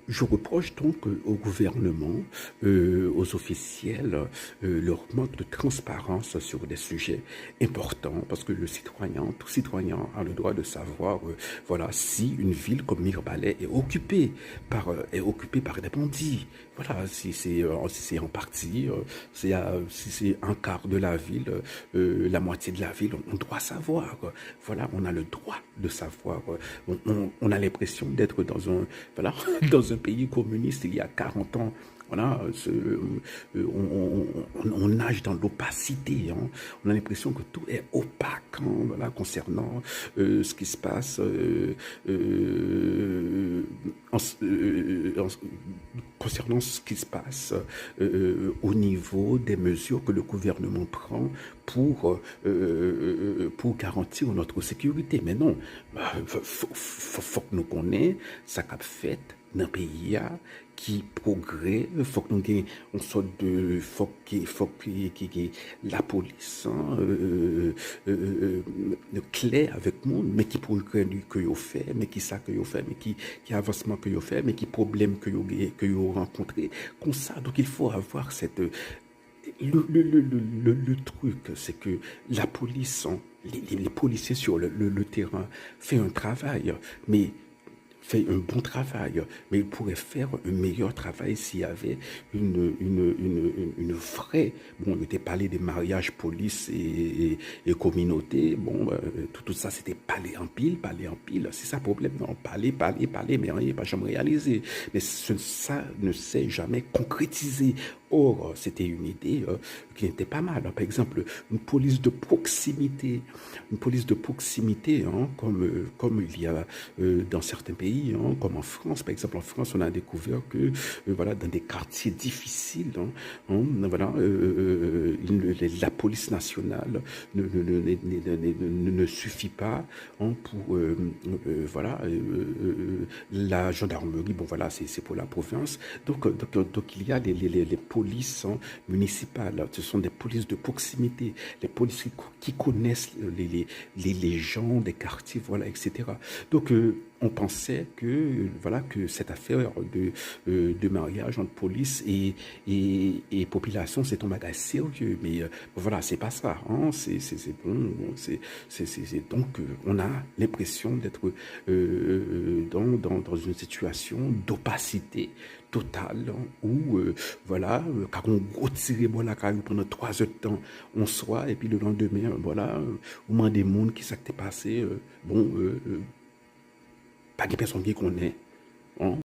Je reproche donc au gouvernement, aux officiels, leur manque de transparence sur des sujets importants, parce que le citoyen, tout citoyen a le droit de savoir, voilà, si une ville comme Mirebalais est occupée par des bandits. Voilà, si c'est en partie, si c'est un quart de la ville, la moitié de la ville, on doit savoir. Voilà, on a le droit de savoir. On a l'impression d'être dans voilà, dans un pays communiste il y a 40 ans. Voilà, on nage dans l'opacité. Hein. On a l'impression que tout est opaque, hein, voilà, concernant ce qui se passe en, en, concernant ce qui se passe au niveau des mesures que le gouvernement prend pour garantir notre sécurité. Mais non, faut que nous connaissions ça qu'a fait dans le pays qui progresse, faut que nous ayons une sorte de, faut que la police, hein, clair avec nous, mais qui progresse que vous fait, mais qui ça que vous fait, mais qui avancement que vous fait, mais qui problème que vous rencontrez, comme ça. Donc il faut avoir cette, le truc, c'est que la police, hein, les policiers sur le terrain font un travail, mais fait un bon travail, mais il pourrait faire un meilleur travail s'il y avait une vraie... Bon, on était parlé des mariages police et communauté. Bon, tout ça, c'était parler en pile. C'est ça le problème. Non, parler, mais rien, pas jamais réalisé. Mais ça ne s'est jamais concrétisé. Or, c'était une idée qui était pas mal. Par exemple, une police de proximité, hein, comme il y a dans certains pays, hein, comme en France. Par exemple, en France, on a découvert que, voilà, dans des quartiers difficiles, hein, voilà, la police nationale ne suffit pas, hein, pour, voilà, la gendarmerie. Bon, voilà, c'est pour la province. Donc, il y a les polices, hein, municipales. Ce sont des polices de proximité, les polices qui connaissent les gens des quartiers, voilà, etc. Donc, on pensait que, voilà, que cette affaire de mariage entre police et population, c'est un bagage sérieux. Mais voilà, c'est pas ça. Hein, donc, on a l'impression d'être dans une situation d'opacité totale, hein, où, voilà, quand on retire bon, la caillou pendant 3 heures de temps, on soit, et puis le lendemain, voilà, au moins des mondes qui s'est passé, bon, pas de personne qui connaît. Hein.